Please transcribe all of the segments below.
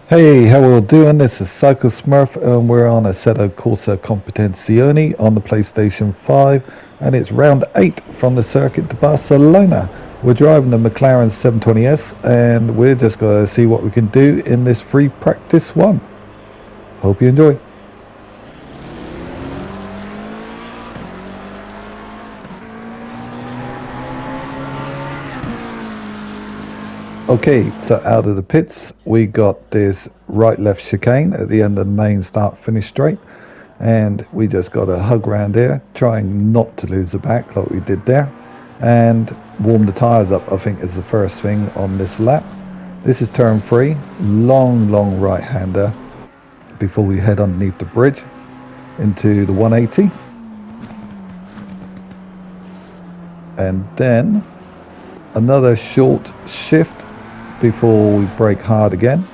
Hey, how we all doing? This is Psycho Smurf, and we're on Assetto Corsa Competizione on the PlayStation 5, and it's round 8 from the circuit to Barcelona. We're driving the McClaren 720S, and we're just going to see what we can do in this free practice one. Hope you enjoy. Okay, so out of the pits, we got this right-left chicane at the end of the main start-finish straight, and we just got to hug around there, trying not to lose the back like we did there, and warm the tyres up, I think is the first thing on this lap. This is turn 3, long right-hander before we head underneath the bridge into the 180. And then another short shift before we brake hard again.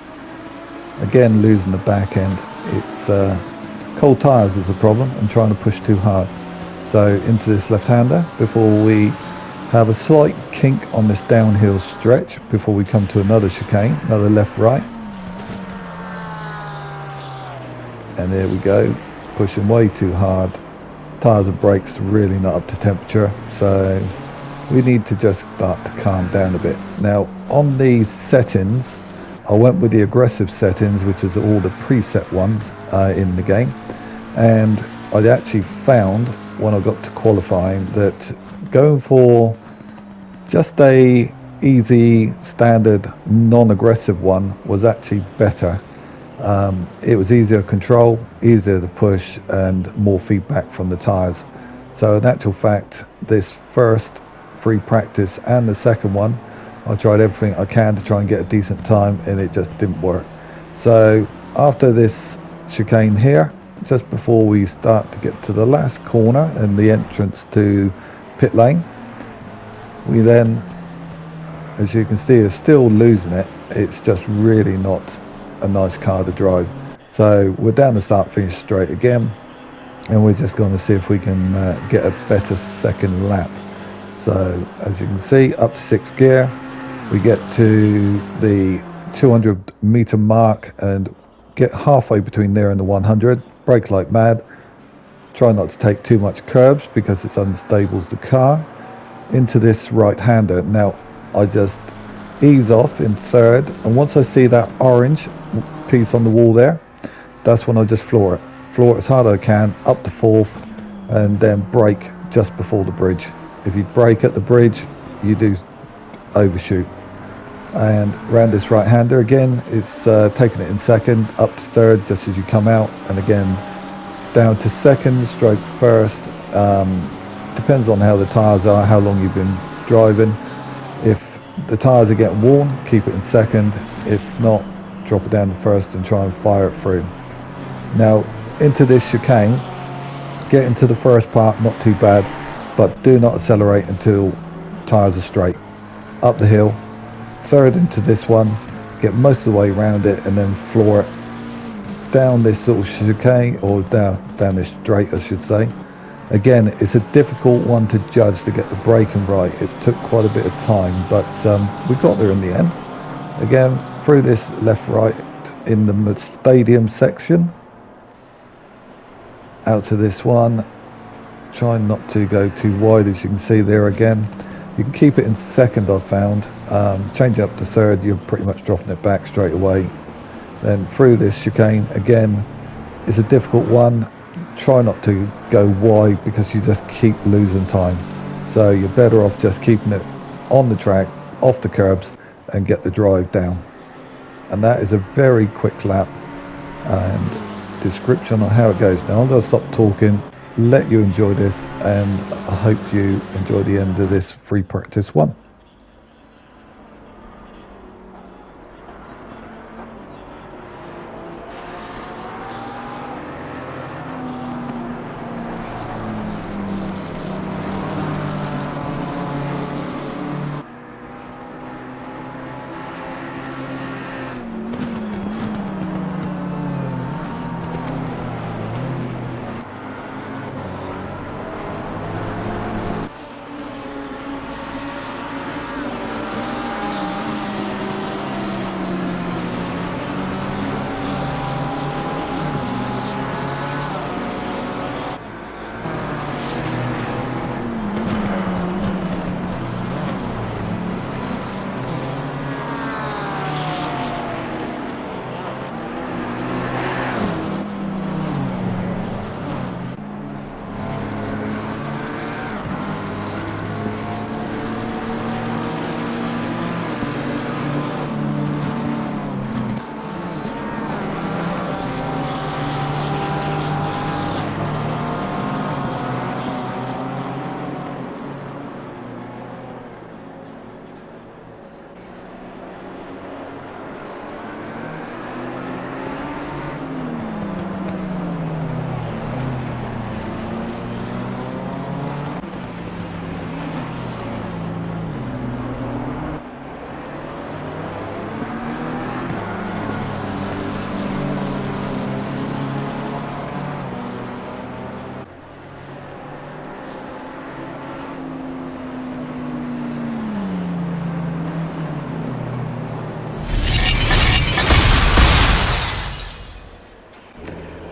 Again, losing the back end. It's cold tyres is a problem and trying to push too hard. So into this left-hander before we have a slight kink on this downhill stretch before we come to another chicane, another left-right. And there we go, pushing way too hard. Tyres and brakes really not up to temperature, so we need to just start to calm down a bit. Now on the settings, I went with the aggressive settings, which is all the preset ones in the game, and I actually found when I got to qualifying that going for just a easy standard non-aggressive one was actually better. It was easier to control, easier to push, and more feedback from the tyres. So in actual fact, this first free practice and the second one, I tried everything I can to try and get a decent time, and it just didn't work. So after this chicane here, just before we start to get to the last corner and the entrance to pit lane, we then, as you can see, are still losing it. It's just really not a nice car to drive. So we're down the start finish straight again, and we're just going to see if we can get a better second lap. So as you can see, up to 6th gear, we get to the 200 meter mark and get halfway between there and the 100, brake like mad, try not to take too much curbs because it's unstables the car, into this right-hander. Now I just ease off in 3rd, and once I see that orange piece on the wall there, that's when I just floor it as hard as I can up to 4th, and then brake just before the bridge. If you brake at the bridge, you do overshoot. And around this right-hander again, it's taking it in 2nd, up to 3rd just as you come out, and again down to 2nd, stroke 1st. Depends on how the tyres are, how long you've been driving. If the tyres are getting worn, keep it in 2nd. If not, drop it down to 1st and try and fire it through. Now into this chicane, get into the first part, not too bad, but do not accelerate until tyres are straight. Up the hill, 3rd into this one, get most of the way around it, and then floor it down this little chicane, or down this straight I should say. Again, it's a difficult one to judge to get the braking right. It took quite a bit of time, but we got there in the end. Again, through this left-right in the stadium section, out to this one, trying not to go too wide, as you can see there again. You can keep it in 2nd, I've found. Change it up to 3rd, you're pretty much dropping it back straight away. Then through this chicane, again, it's a difficult one. Try not to go wide because you just keep losing time. So you're better off just keeping it on the track, off the curbs, and get the drive down. And that is a very quick lap and description on how it goes. Now I'm going to stop talking, let you enjoy this, and I hope you enjoy the end of this free practice one.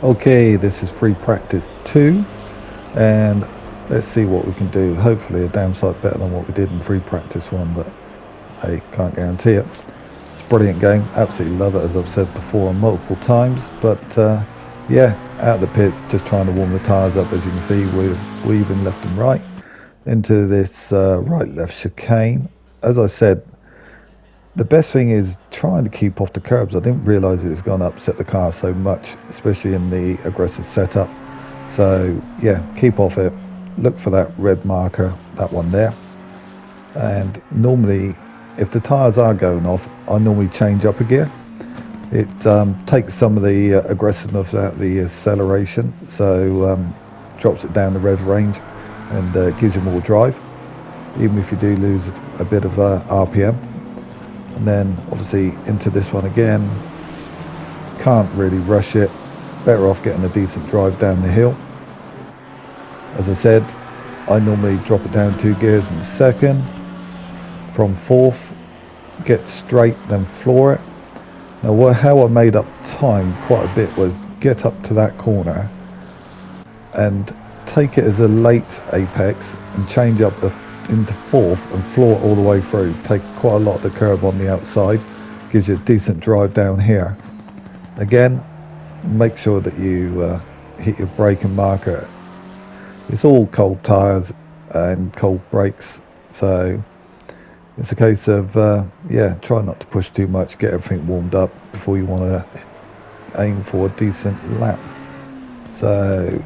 Okay, this is free practice 2, and let's see what we can do. Hopefully a damn sight better than what we did in free practice 1, but I can't guarantee it. It's a brilliant game, absolutely love it, as I've said before multiple times. But yeah, out of the pits, just trying to warm the tyres up. As you can see, we're weaving left and right into this right-left chicane. As I said, the best thing is trying to keep off the curbs. I didn't realise it was going to upset the car so much, especially in the aggressive setup. So yeah, keep off it. Look for that red marker, that one there. And normally, if the tyres are going off, I normally change up a gear. It takes some of the aggressiveness out of the acceleration, so drops it down the rev range and gives you more drive, even if you do lose a bit of RPM. And then obviously into this one again, can't really rush it, better off getting a decent drive down the hill. As I said, I normally drop it down 2 gears in second, from fourth, get straight, then floor it. Now how I made up time quite a bit was get up to that corner and take it as a late apex and change up into fourth and floor it all the way through. Take quite a lot of the curb on the outside, gives you a decent drive down here. Again, make sure that you hit your braking marker. It's all cold tyres and cold brakes, so it's a case of yeah, try not to push too much, get everything warmed up before you want to aim for a decent lap. So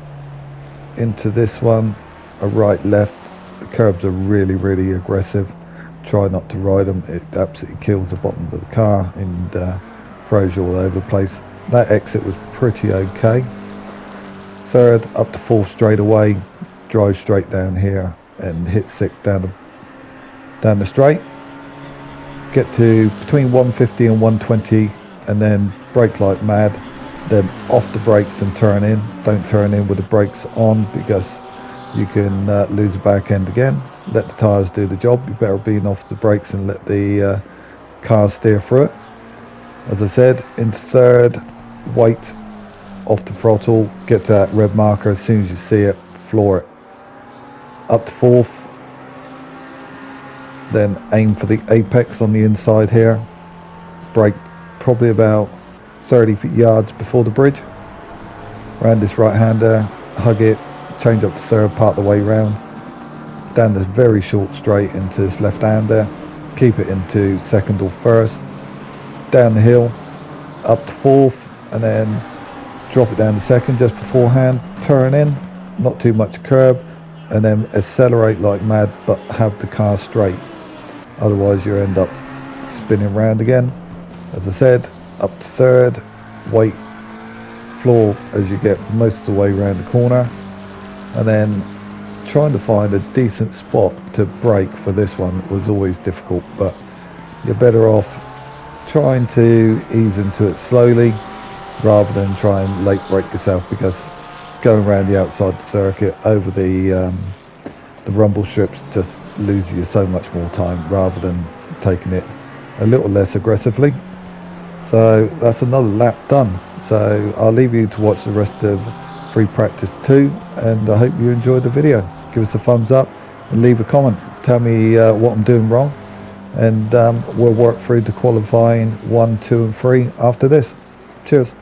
into this one, a right left. The curbs are really aggressive. Try not to ride them, it absolutely kills the bottom of the car and throws you all over the place. That exit was pretty okay. Third, up to fourth straight away, drive straight down here and hit sixth down the straight. Get to between 150 and 120 and then brake like mad, then off the brakes and turn in. Don't turn in with the brakes on because you can lose the back end again. Let the tyres do the job. You better be off the brakes and let the car steer through it. As I said, into third, wait, off the throttle, get to that red marker. As soon as you see it, floor it. Up to fourth, then aim for the apex on the inside here. Brake probably about 30 yards before the bridge. Around this right-hander, hug it, change up to third, part the way round. Down this very short straight into this left-hander. Keep it into second or first. Down the hill, up to fourth, and then drop it down to second just beforehand. Turn in, not too much curb, and then accelerate like mad, but have the car straight. Otherwise you end up spinning round again. As I said, up to third, wait, floor as you get most of the way around the corner, and then trying to find a decent spot to brake for this one was always difficult, but you're better off trying to ease into it slowly rather than try and late brake yourself, because going around the outside the circuit over the rumble strips just loses you so much more time rather than taking it a little less aggressively. So that's another lap done. So I'll leave you to watch the rest of free practice 2, and I hope you enjoyed the video. Give us a thumbs up and leave a comment. Tell me what I'm doing wrong, and we'll work through to qualifying 1, 2 and 3 after this. Cheers.